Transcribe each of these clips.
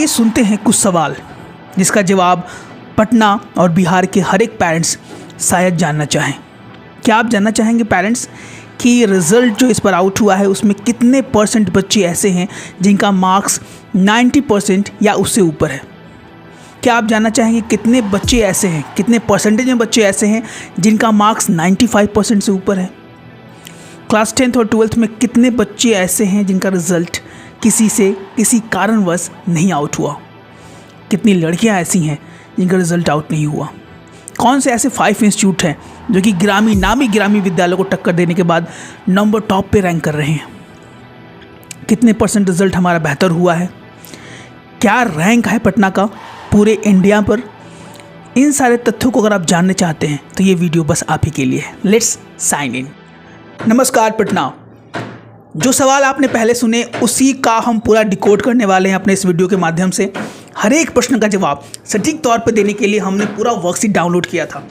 आइए सुनते हैं कुछ सवाल जिसका जवाब पटना और बिहार के हर एक पेरेंट्स शायद जानना चाहें। क्या आप जानना चाहेंगे पेरेंट्स कि रिज़ल्ट जो इस पर आउट हुआ है उसमें कितने % बच्चे ऐसे हैं जिनका मार्क्स 90% या उससे ऊपर है? क्या आप जानना चाहेंगे कितने बच्चे ऐसे हैं, कितने % में बच्चे ऐसे हैं जिनका मार्क्स 95% से ऊपर है? क्लास 10th और 12th में कितने बच्चे ऐसे हैं जिनका रिज़ल्ट किसी कारणवश नहीं आउट हुआ? कितनी लड़कियां ऐसी हैं जिनका रिज़ल्ट आउट नहीं हुआ? कौन से ऐसे 5 इंस्टीट्यूट हैं जो कि नामी गिरामी विद्यालयों को टक्कर देने के बाद नंबर टॉप पे रैंक कर रहे हैं? कितने % रिज़ल्ट हमारा बेहतर हुआ है? क्या रैंक है पटना का पूरे इंडिया पर? इन सारे तथ्यों को अगर आप जानना चाहते हैं तो ये वीडियो बस आप ही के लिए है। Let's sign in. नमस्कार पटना। जो सवाल आपने पहले सुने उसी का हम पूरा डिकोड करने वाले हैं अपने इस वीडियो के माध्यम से। हर एक प्रश्न का जवाब सटीक तौर पर देने के लिए हमने पूरा वर्कशीट डाउनलोड किया था।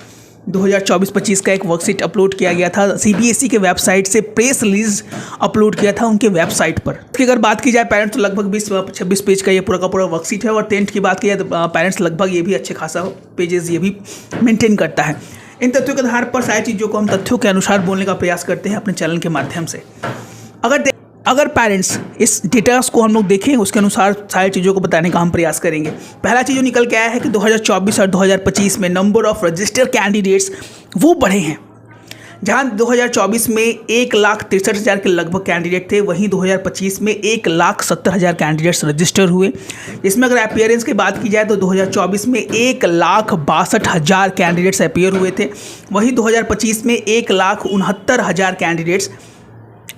2024-25 का एक वर्कशीट अपलोड किया गया था CBSE के वेबसाइट से, प्रेस रिलीज अपलोड किया था उनके वेबसाइट पर। इसकी अगर बात की जाए पेरेंट्स तो लगभग 20-26 पेज का ये पूरा का पूरा वर्कशीट है। और 10th की बात की जाए तो पेरेंट्स लगभग ये भी अच्छे खासा पेजेस ये भी मेंटेन करता है। इन तथ्यों के आधार पर सारी चीज़ों को हम तथ्यों के अनुसार बोलने का प्रयास करते हैं अपने चैनल के माध्यम से। अगर पेरेंट्स इस डेटास को हम लोग देखें उसके अनुसार सारी चीज़ों को बताने का हम प्रयास करेंगे। पहला चीज़ जो निकल के आया है कि 2024 और 2025 में नंबर ऑफ रजिस्टर्ड कैंडिडेट्स वो बढ़े हैं। जहां 2024 में 1,63,000 के लगभग कैंडिडेट थे, वहीं 2025 में 1,70,000 कैंडिडेट्स रजिस्टर हुए। इसमें अगर अपीयरेंस की बात की जाए तो 2024 में 1,62,000 कैंडिडेट्स अपीयर हुए थे, वहीं 2025 में 1,69,000 कैंडिडेट्स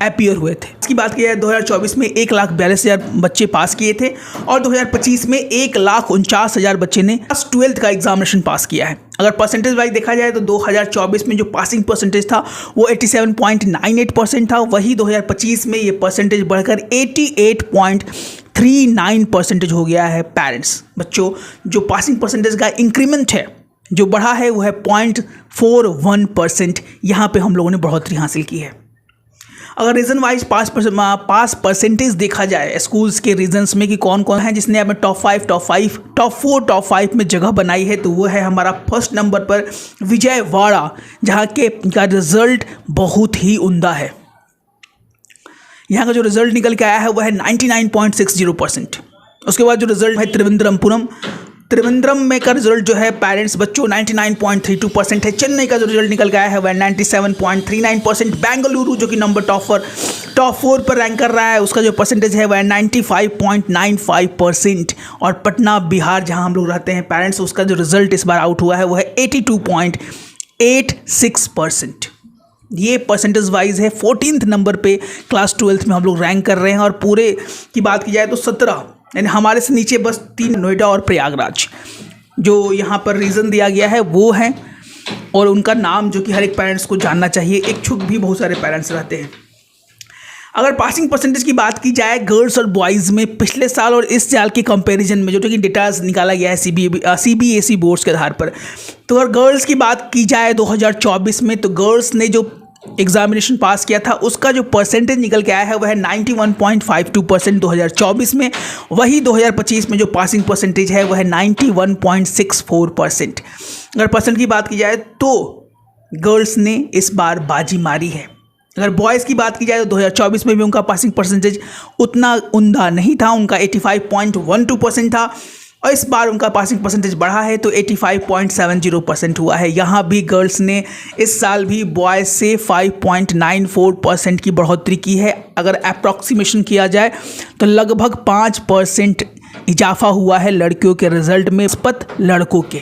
अपीयर हुए थे। इसकी बात की जाए 2024 में 1,42,000 बच्चे पास किए थे और 2025 में 1,49,000 बच्चे ने क्लास 12th का एग्जामिनेशन पास किया है। अगर परसेंटेज वाइज देखा जाए तो 2024 में जो पासिंग परसेंटेज था वो 87.98% था, वही 2025 में ये परसेंटेज बढ़कर 88.39% हो गया है। पेरेंट्स बच्चों जो पासिंग परसेंटेज का इंक्रीमेंट है जो बढ़ा है वो है 0.41%। यहाँ पे हम लोगों ने बढ़ोतरी हासिल की है। अगर रीजन वाइज पास परसेंटेज देखा जाए स्कूल्स के रीजन्स में कि कौन कौन है जिसने अपने टॉप 5 में जगह बनाई है, तो वो है हमारा फर्स्ट नंबर पर विजयवाड़ा, जहाँ के का रिजल्ट बहुत ही उम्दा है। यहाँ का जो रिजल्ट निकल के आया है वह है 99.60%। उसके बाद जो रिजल्ट है त्रिवेंद्रम में का रिजल्ट जो है पेरेंट्स बच्चों 99.32% है। चेन्नई का जो रिजल्ट निकल के आया है वह 97.39%। बेंगलुरु जो कि नंबर टॉप 4 पर रैंक कर रहा है उसका जो परसेंटेज है वह 95.95%। और पटना बिहार जहां हम लोग रहते हैं पेरेंट्स उसका जो रिजल्ट इस बार आउट हुआ है वह है 82.86%। ये परसेंटेज वाइज है। 14th नंबर पे क्लास 12th में हम लोग रैंक कर रहे हैं। और पूरे की बात की जाए तो 17 यानी हमारे से नीचे बस 3 नोएडा और प्रयागराज जो यहाँ पर रीज़न दिया गया है वो हैं, और उनका नाम जो कि हर एक पेरेंट्स को जानना चाहिए। इच्छुक भी बहुत सारे पेरेंट्स रहते हैं। अगर पासिंग परसेंटेज की बात की जाए गर्ल्स और बॉयज़ में पिछले साल और इस साल के कंपैरिजन में जो कि डेटाज निकाला गया है CBSE बोर्ड्स के आधार पर, तो अगर गर्ल्स की बात की जाए 2024 में तो गर्ल्स ने जो एग्जामिनेशन पास किया था उसका जो परसेंटेज निकल के आया है वह है 91.52% 2024 में, वही 2025 में जो पासिंग परसेंटेज है वह है 91.64%। अगर परसेंट की बात की जाए तो गर्ल्स ने इस बार बाजी मारी है। अगर बॉयज़ की बात की जाए तो 2024 में भी उनका पासिंग परसेंटेज उतना उम्दा नहीं था, उनका 85.12% था, और इस बार उनका पासिंग परसेंटेज बढ़ा है तो 85.70% हुआ है। यहाँ भी गर्ल्स ने इस साल भी बॉयज़ से 5.94% की बढ़ोतरी की है। अगर अप्रॉक्सीमेशन किया जाए तो लगभग 5% इजाफा हुआ है लड़कियों के रिजल्ट में निस्बत लड़कों के।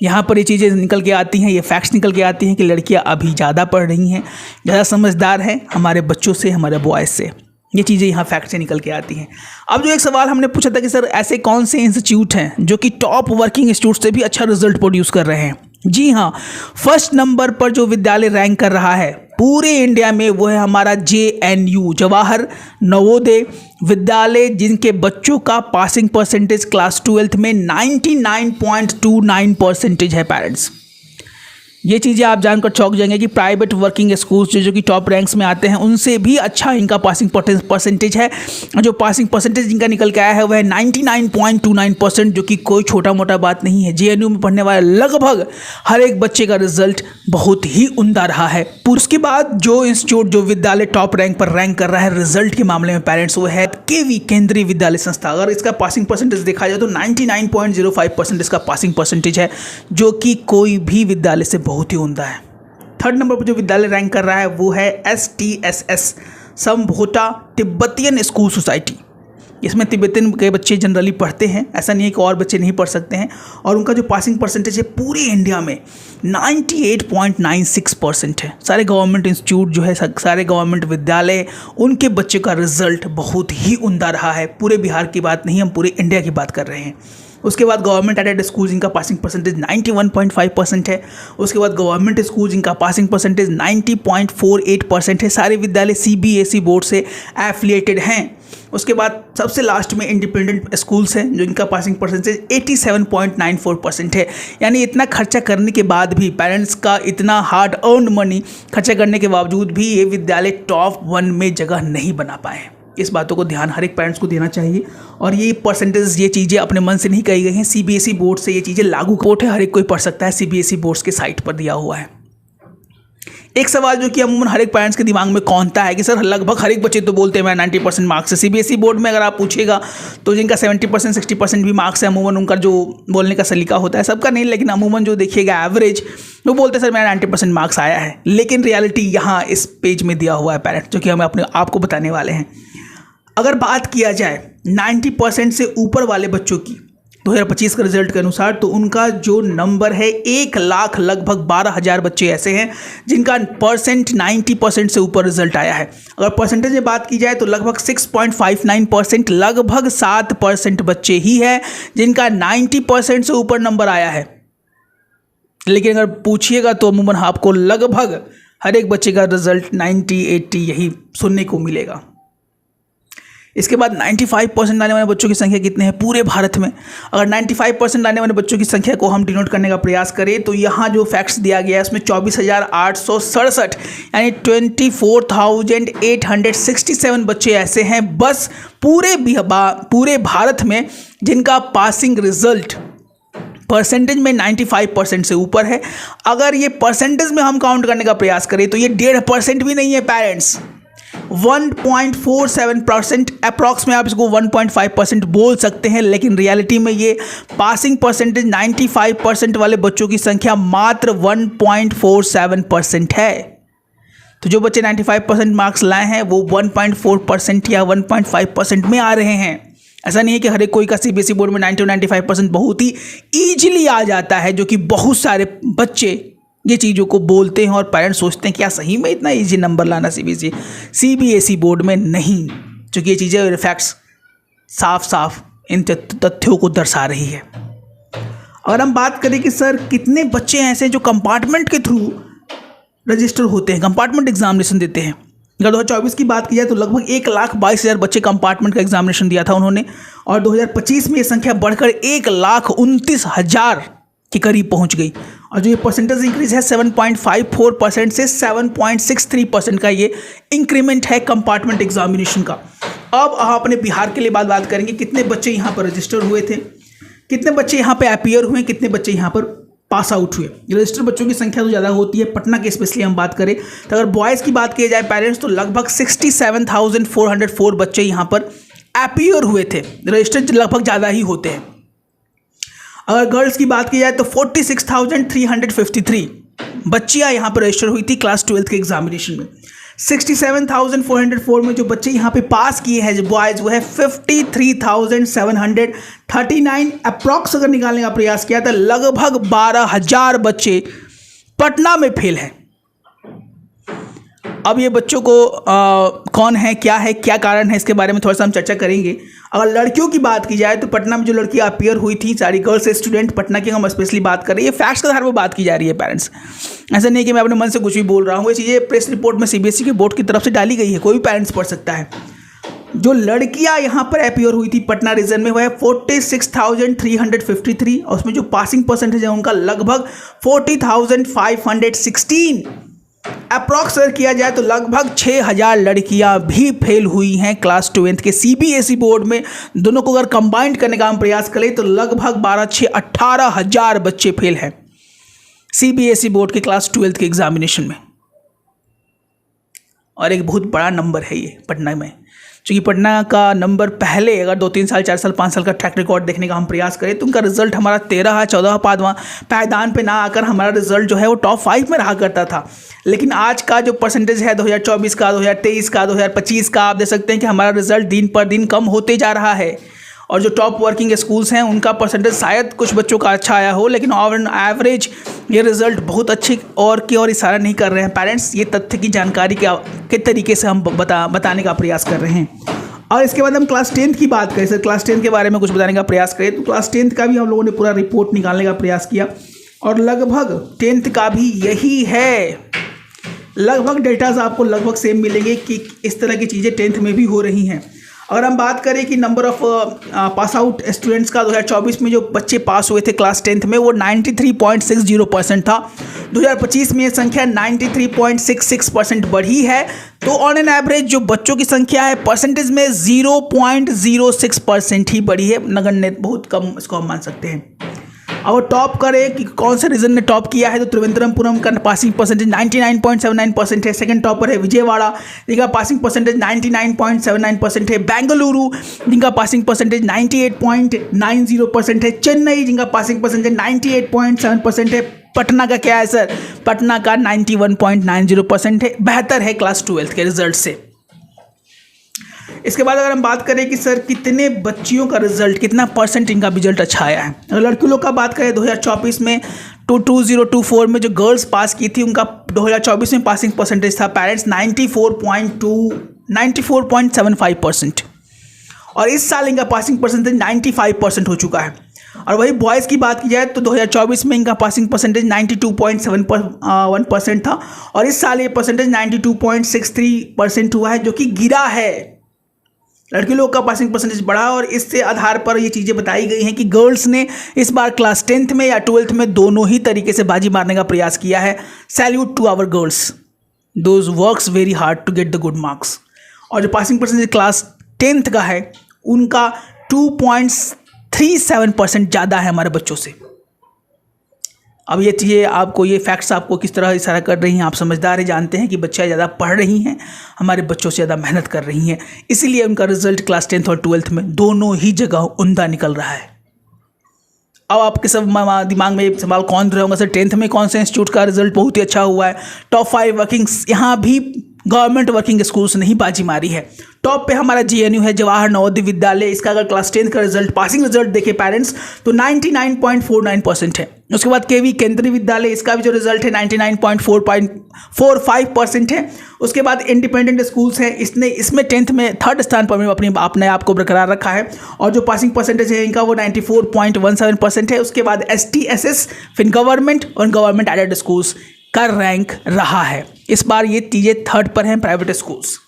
यहाँ पर ये चीज़ें निकल के आती हैं, ये फैक्ट्स निकल के आती हैं कि लड़कियाँ अभी ज़्यादा पढ़ रही हैं, ज़्यादा समझदार हैं हमारे बच्चों से, हमारे बॉयज़ से। ये चीज़ें यहाँ फैक्ट से निकल के आती हैं। अब जो एक सवाल हमने पूछा था कि सर ऐसे कौन से इंस्टीट्यूट हैं जो कि टॉप वर्किंग इंस्टीट्यूट से भी अच्छा रिजल्ट प्रोड्यूस कर रहे हैं? जी हाँ, फर्स्ट नंबर पर जो विद्यालय रैंक कर रहा है पूरे इंडिया में वो है हमारा JNU, जवाहर नवोदय विद्यालय, जिनके बच्चों का पासिंग परसेंटेज क्लास 12th में 99.29% है। पेरेंट्स ये चीज़ें आप जानकर चौंक जाएंगे कि प्राइवेट वर्किंग स्कूल्स जो कि टॉप रैंक्स में आते हैं उनसे भी अच्छा इनका पासिंग परसेंटेज है। जो पासिंग परसेंटेज इनका निकल के आया है वह 99.29%, जो कि कोई छोटा मोटा बात नहीं है। जेएनयू में पढ़ने वाले लगभग हर एक बच्चे का रिजल्ट बहुत ही उम्दा रहा है। उसके बाद जो इंस्टीट्यूट जो विद्यालय टॉप रैंक पर रैंक कर रहा है रिजल्ट के मामले में पेरेंट्स, वो है केवी केंद्रीय विद्यालय संस्था। अगर इसका पासिंग परसेंटेज देखा जाए तो 99.05% इसका पासिंग परसेंटेज है, जो कि कोई भी विद्यालय से बहुत ही उम्दा है। थर्ड नंबर पर जो विद्यालय रैंक कर रहा है वो है STSS संभोटा तिब्बतियन स्कूल सोसाइटी। इसमें तिब्बतियन के बच्चे जनरली पढ़ते हैं, ऐसा नहीं है कि और बच्चे नहीं पढ़ सकते हैं। और उनका जो पासिंग परसेंटेज है पूरे इंडिया में 98.96% है। सारे गवर्नमेंट इंस्टीट्यूट जो है, सारे गवर्नमेंट विद्यालय, उनके बच्चे का रिजल्ट बहुत ही उम्दा रहा है। पूरे बिहार की बात नहीं, हम पूरे इंडिया की बात कर रहे हैं। उसके बाद गवर्नमेंट एडेड स्कूल इनका पासिंग परसेंटेज 91.5% है। उसके बाद गवर्नमेंट स्कूल इनका पासिंग परसेंटेज 90.48% है। सारे विद्यालय CBSE बोर्ड से एफिलिएटेड हैं। उसके बाद सबसे लास्ट में इंडिपेंडेंट स्कूल्स हैं जो इनका पासिंग परसेंटेज 87.94% है। यानी इतना खर्चा करने के बाद भी, पेरेंट्स का इतना हार्ड अर्न मनी खर्चा करने के बावजूद भी ये विद्यालय टॉप 1 में जगह नहीं बना पाए। इस बातों को ध्यान हर एक पेरेंट्स को देना चाहिए। और ये परसेंटेज, ये चीज़ें अपने मन से नहीं कही गई हैं, CBSE बोर्ड से ये चीज़ें लागू कोट है, हर एक कोई पढ़ सकता है, CBSE बोर्ड्स के साइट पर दिया हुआ है। एक सवाल जो कि अमूमन हर एक पेरेंट्स के दिमाग में कौनता है कि सर लगभग हर एक बच्चे तो बोलते हैं मैं 90% मार्क्स है। CBSE बोर्ड में अगर आप पूछेगा तो जिनका 70% 60% भी मार्क्स है, अमूमन उनका जो बोलने का सलीका होता है, सबका नहीं लेकिन अमूमन जो देखिएगा एवरेज, वो बोलते हैं सर मेरा 90% मार्क्स आया है। लेकिन रियलिटी यहाँ इस पेज में दिया हुआ है पेरेंट्स, जो कि हम अपने आपको बताने वाले हैं। अगर बात किया जाए 90% से ऊपर वाले बच्चों की 2025 के रिजल्ट के अनुसार, तो उनका जो नंबर है 1 लाख लगभग 12,000 बच्चे ऐसे हैं जिनका 90% से ऊपर रिजल्ट आया है। अगर परसेंटेज में बात की जाए तो लगभग 6.59%, लगभग 7% बच्चे ही है जिनका 90% से ऊपर नंबर आया है। लेकिन अगर पूछिएगा तो अमूमन आपको लगभग हर एक बच्चे का रिजल्ट 90, 80 यही सुनने को मिलेगा। इसके बाद 95% लाने वाले बच्चों की संख्या कितने हैं पूरे भारत में? अगर 95% लाने वाले बच्चों की संख्या को हम डिनोट करने का प्रयास करें तो यहाँ जो फैक्ट्स दिया गया है उसमें 24,867 यानी 24,867 बच्चे ऐसे हैं बस पूरे भारत में जिनका पासिंग रिजल्ट परसेंटेज में 95% से ऊपर है। अगर ये परसेंटेज में हम काउंट करने का प्रयास करें तो ये 1.5% भी नहीं है पेरेंट्स, 1.47% अप्रॉक्स में आप इसको 1.5% बोल सकते हैं। लेकिन रियलिटी में ये पासिंग परसेंटेज 95% वाले बच्चों की संख्या मात्र 1.47% है। तो जो बच्चे 95% मार्क्स लाए हैं वो 1.4% या 1.5% में आ रहे हैं। ऐसा नहीं है कि हर एक कोई का CBSE बोर्ड में 90 और 95% बहुत ही ईजिली आ जाता है, जो कि बहुत सारे बच्चे ये चीज़ों को बोलते हैं और पेरेंट्स सोचते हैं क्या सही में इतना इजी नंबर लाना CBSE बोर्ड में नहीं, क्योंकि ये चीज़ें फैक्ट्स साफ साफ इन तथ्यों को दर्शा रही है। अगर हम बात करें कि सर कितने बच्चे ऐसे जो कंपार्टमेंट के थ्रू रजिस्टर होते हैं, कंपार्टमेंट एग्जामिनेशन देते हैं, अगर 2024 की बात की जाए तो लगभग 1,22,000 बच्चे कंपार्टमेंट का एग्जामिनेशन दिया था उन्होंने, और 2025 में ये संख्या बढ़कर 1,29,000 के करीब पहुंच गई। और जो ये परसेंटेज इंक्रीज है 7.54% से 7.63% का ये इंक्रीमेंट है कंपार्टमेंट एग्जामिनेशन का। अब आप अपने बिहार के लिए बात करेंगे, कितने बच्चे यहाँ पर रजिस्टर हुए थे, कितने बच्चे यहाँ पे अपीयर हुए, कितने बच्चे यहाँ पर पास आउट हुए। रजिस्टर बच्चों की संख्या तो ज़्यादा होती है, पटना के स्पेशली हम बात करें तो अगर बॉयज़ की बात की जाए पेरेंट्स तो लगभग 67,404 बच्चे यहाँ पर अपीयर हुए थे। रजिस्टर लगभग ज़्यादा ही होते हैं। अगर गर्ल्स की बात की जाए तो 46,353 बच्चियाँ यहाँ पर रजिस्टर हुई थी क्लास 12 के एग्जामिनेशन में। 67,404 में जो बच्चे यहाँ पे पास किए हैं जो बॉयज़, वो है 53,739 अप्रॉक्स। अगर निकालने का प्रयास किया तो लगभग 12,000 बच्चे पटना में फेल हैं। अब ये बच्चों को कौन है, क्या कारण है, इसके बारे में थोड़ा सा हम चर्चा करेंगे। अगर लड़कियों की बात की जाए तो पटना में जो लड़कियां अपीयर हुई थी, सारी गर्ल्स स्टूडेंट पटना की हम स्पेशली बात करें, ये फैक्ट्स के आधार पर बात की जा रही है पेरेंट्स। ऐसा नहीं कि मैं अपने मन से कुछ भी बोल रहा हूँ, ये चीज़ें प्रेस रिपोर्ट में CBSE के बोर्ड की तरफ से डाली गई है, कोई भी पेरेंट्स पढ़ सकता है। जो लड़कियां यहाँ पर अपीयर हुई थी पटना रीजन में, वह है 46,353 और उसमें जो पासिंग परसेंटेज है उनका लगभग 40,516। अप्रॉक्स किया जाए तो लगभग 6,000 लड़कियां भी फेल हुई हैं क्लास 12th के सीबीएसई बोर्ड में। दोनों को अगर कंबाइंड करने का हम प्रयास करें तो लगभग 18,000 बच्चे फेल हैं सीबीएसई बोर्ड के क्लास 12th के एग्जामिनेशन में। और एक बहुत बड़ा नंबर है ये पटना में, क्योंकि पटना का नंबर पहले अगर 2-3 साल 4 साल 5 साल का ट्रैक रिकॉर्ड देखने का हम प्रयास करें तो उनका रिजल्ट हमारा 13 14 पायदान पे ना आकर हमारा रिजल्ट जो है वो टॉप 5 में रहा करता था। लेकिन आज का जो परसेंटेज है 2024 का, 2023 का, 2025 का, आप देख सकते हैं कि हमारा रिजल्ट दिन पर दिन कम होते जा रहा है। और जो टॉप वर्किंग स्कूल्स हैं उनका परसेंटेज शायद कुछ बच्चों का अच्छा आया हो, लेकिन ऑन एवरेज ये रिजल्ट बहुत अच्छे और की ओर इशारा नहीं कर रहे हैं। पेरेंट्स, ये तथ्य की जानकारी के तरीके से हम बताने का प्रयास कर रहे हैं। और इसके बाद हम क्लास 10th की बात करें, सर क्लास 10th के बारे में कुछ बताने का प्रयास करें तो क्लास 10th का भी हम लोगों ने पूरा रिपोर्ट निकालने का प्रयास किया और लगभग 10th का भी यही है। लगभग डेटाज आपको लगभग सेम मिलेंगे कि इस तरह की चीज़ें 10th में भी हो रही हैं। अगर हम बात करें कि number of pass out students का 2024 में जो बच्चे पास हुए थे क्लास 10th में वो 93.60% था। 2025 में ये संख्या 93.66% बढ़ी है। तो ऑन एन एवरेज जो बच्चों की संख्या है परसेंटेज में 0.06% ही बढ़ी है, नगण्य बहुत कम इसको हम मान सकते हैं। और टॉप करें कि कौन से रीजन ने टॉप किया है तो त्रिवेंद्रमपुरम का पासिंग परसेंटेज 99.79% है। सेकंड टॉपर है विजयवाड़ा, जिनका पासिंग परसेंटेज 99.79% है। बेंगलुरु, जिनका पासिंग परसेंटेज 98.90% है। चेन्नई, जिनका पासिंग परसेंटेज 98.7% है। पटना का क्या है सर? पटना का 91.90% है। बेहतर है क्लास 12th के रिजल्ट से। इसके बाद अगर हम बात करें कि सर कितने बच्चियों का रिजल्ट, कितना परसेंट इनका रिजल्ट अच्छा आया है, अगर लड़कियों का बात करें 2024 में 2024 में जो गर्ल्स पास की थी उनका 2024 में पासिंग परसेंटेज था पेरेंट्स 94.75% और इस साल इनका पासिंग परसेंटेज 95% हो चुका है। और वही बॉयज़ की बात की जाए तो 2024 में इनका पासिंग परसेंटेज 92.71% था और इस साल ये परसेंटेज 92.63% हुआ है, जो कि गिरा है। लड़की लोग का पासिंग परसेंटेज बढ़ा और इससे आधार पर ये चीज़ें बताई गई हैं कि गर्ल्स ने इस बार क्लास 10th में या 12th में दोनों ही तरीके से बाजी मारने का प्रयास किया है। Salute to our girls, those works very hard to get the good marks. और जो पासिंग परसेंटेज क्लास 10th का है उनका 2.37% ज़्यादा है हमारे बच्चों से। अब ये चीज़ें आपको, ये फैक्ट्स आपको किस तरह इशारा कर रही हैं, आप समझदार हैं, जानते हैं कि बच्चा ज़्यादा पढ़ रही हैं, हमारे बच्चों से ज़्यादा मेहनत कर रही हैं, इसीलिए उनका रिजल्ट क्लास 10th और 12th में दोनों ही जगह उम्दा निकल रहा है। अब आपके सब दिमाग में सवाल कौन रहे होंगे सर 10th में कौन से इंस्टीट्यूट का रिजल्ट बहुत ही अच्छा हुआ है? टॉप 5 वर्किंग, यहाँ भी गवर्नमेंट वर्किंग स्कूल्स ने ही बाजी मारी है। टॉप पे हमारा JNU है, जवाहर नवोदय विद्यालय। इसका अगर क्लास 10th का रिजल्ट, पासिंग रिजल्ट देखे पेरेंट्स तो 99.49% है। उसके बाद KV केंद्रीय विद्यालय, इसका भी जो रिजल्ट है 99.45% है। उसके बाद इंडिपेंडेंट स्कूल्स हैं, इसमें 10th में 3rd स्थान पर अपने आप को बरकरार रखा है और जो पासिंग परसेंटेज है इनका वो 94.17% है। उसके बाद STSS, फिर गवर्नमेंट और गवर्नमेंट एडेड स्कूल्स का रैंक रहा है। इस बार ये चीज़ें 3rd पर हैं प्राइवेट स्कूल्स।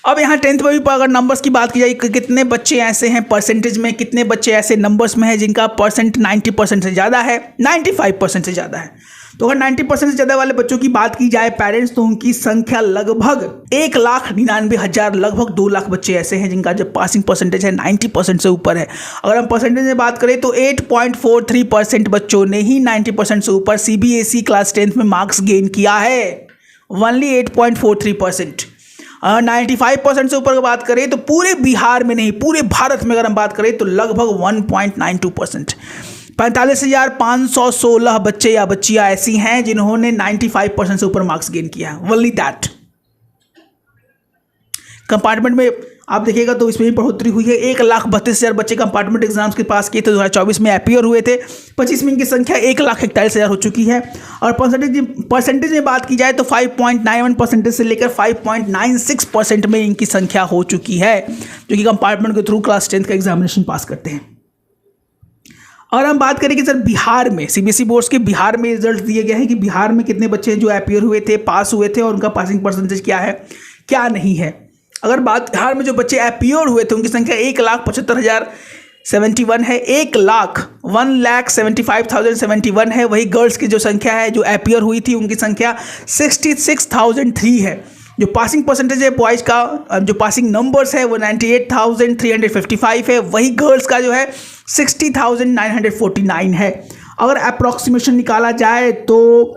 अब यहाँ 10th में भी अगर नंबर्स की बात की जाए, कितने बच्चे ऐसे हैं परसेंटेज में, कितने बच्चे ऐसे नंबर्स में हैं जिनका परसेंट 90% से ज़्यादा है, 95% से ज़्यादा है। तो अगर 90% से ज़्यादा वाले बच्चों की बात की जाए पेरेंट्स तो उनकी संख्या लगभग 1,99,000, लगभग 2 लाख बच्चे ऐसे हैं जिनका जब पासिंग परसेंटेज है 90% से ऊपर है। अगर हम परसेंटेज में बात करें तो 8.43% बच्चों ने ही 90% से ऊपर CBSE क्लास 10th में मार्क्स गेन किया है। ओनली 8.43%। 95% से ऊपर की बात करें तो पूरे बिहार में नहीं, पूरे भारत में अगर हम बात करें तो लगभग 1.92%। 45,516 बच्चे या बच्चियां ऐसी हैं जिन्होंने 95% से ऊपर मार्क्स गेन किया है। Only that. कंपार्टमेंट में आप देखिएगा तो इसमें भी बढ़ोतरी हुई है। 1,32,000 बच्चे कंपार्टमेंट एग्जाम्स के पास किए थे, 2024 में अपीयर हुए थे। 25 में इनकी संख्या 1,41,000 हो चुकी है। और परसेंटेज में बात की जाए तो 5.91% से लेकर 5.96% में इनकी संख्या हो चुकी है, जो कि कंपार्टमेंट के थ्रू क्लास 10th का एग्जामिनेशन पास करते हैं। और हम बात करें कि सर बिहार में CBSE बोर्ड्स के बिहार में रिजल्ट दिए गए हैं कि बिहार में कितने बच्चे जो अपीयर हुए थे, पास हुए थे और उनका पासिंग परसेंटेज क्या है, क्या नहीं है। अगर बात बिहार में जो बच्चे अपीयर हुए थे उनकी संख्या 1,75,071 है, 1,75,071 है। वही गर्ल्स की जो संख्या है जो अपीयर हुई थी उनकी संख्या 66,003 है। जो पासिंग परसेंटेज है बॉयज़ का, जो पासिंग नंबर्स है वो 98,355 है। वही गर्ल्स का जो है 60,949 है। अगर अप्रॉक्सीमेशन निकाला जाए तो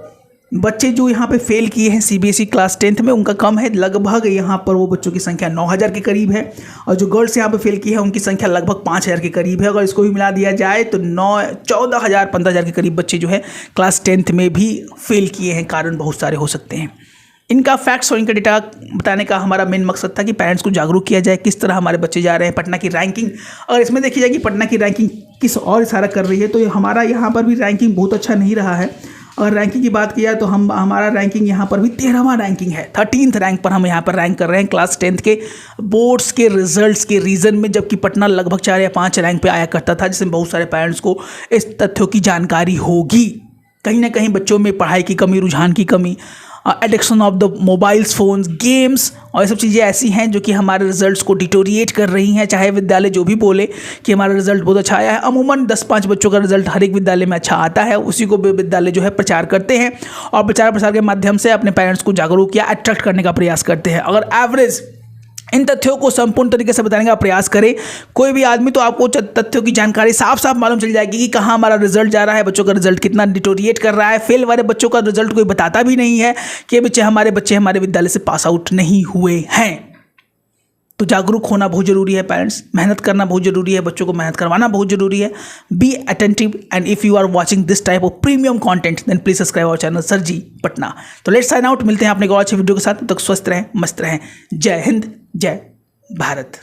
बच्चे जो यहाँ पे फेल किए हैं सीबीएसई क्लास 10th में उनका कम है, लगभग यहाँ पर वो बच्चों की संख्या 9,000 के करीब है। और जो गर्ल्स यहाँ पे फेल की है उनकी संख्या लगभग 5,000 के करीब है। अगर इसको भी मिला दिया जाए तो 14,000 15,000 के करीब बच्चे जो है क्लास 10th में भी फेल किए हैं। कारण बहुत सारे हो सकते हैं। इनका फैक्ट्स और इनका डेटा बताने का हमारा मेन मकसद था कि पेरेंट्स को जागरूक किया जाए किस तरह हमारे बच्चे जा रहे हैं। पटना की रैंकिंग अगर इसमें देखी जाए कि पटना की रैंकिंग किस और इशारा कर रही है तो हमारा यहाँ पर भी रैंकिंग बहुत अच्छा नहीं रहा है। अगर रैंकिंग की बात किया तो हमारा रैंकिंग यहाँ पर भी 13वां रैंकिंग है, 13th रैंक पर हम यहाँ पर रैंक कर रहे हैं क्लास 10th के बोर्ड्स के रिजल्ट्स के रीज़न में। जबकि पटना लगभग 4 या 5 रैंक पे आया करता था, जिसमें बहुत सारे पेरेंट्स को इस तथ्यों की जानकारी होगी। कहीं ना कहीं बच्चों में पढ़ाई की कमी, रुझान की कमी, addiction of the mobiles phones, games और ये सब चीज़ें ऐसी हैं जो कि हमारे रिजल्ट्स को डिटोरिएट कर रही हैं। चाहे विद्यालय जो भी बोले कि हमारा रिजल्ट बहुत अच्छा आया है, अमूमन 10-5 बच्चों का रिजल्ट हर एक विद्यालय में अच्छा आता है, उसी को विद्यालय जो है प्रचार करते हैं और प्रचार प्रसार के माध्यम से अपने पेरेंट्स को जागरूक या अट्रैक्ट करने का प्रयास करते हैं। अगर एवरेज इन तथ्यों को संपूर्ण तरीके से बताने का प्रयास करें कोई भी आदमी तो आपको तथ्यों की जानकारी साफ साफ मालूम चल जाएगी कि कहाँ हमारा रिजल्ट जा रहा है, बच्चों का रिजल्ट कितना डिटोरिएट कर रहा है। फेल वाले बच्चों का रिजल्ट कोई बताता भी नहीं है कि बच्चे हमारे विद्यालय से पास आउट नहीं हुए हैं। तो जागरूक होना बहुत ज़रूरी है पेरेंट्स, मेहनत करना बहुत ज़रूरी है, बच्चों को मेहनत करवाना बहुत ज़रूरी है। Be attentive and if you are watching this type of premium content then please subscribe our channel sir ji Patna. तो लेट्स साइन आउट, मिलते हैं अपने को अच्छे वीडियो के साथ। तब तक स्वस्थ रहें, मस्त रहें। जय हिंद, जय भारत।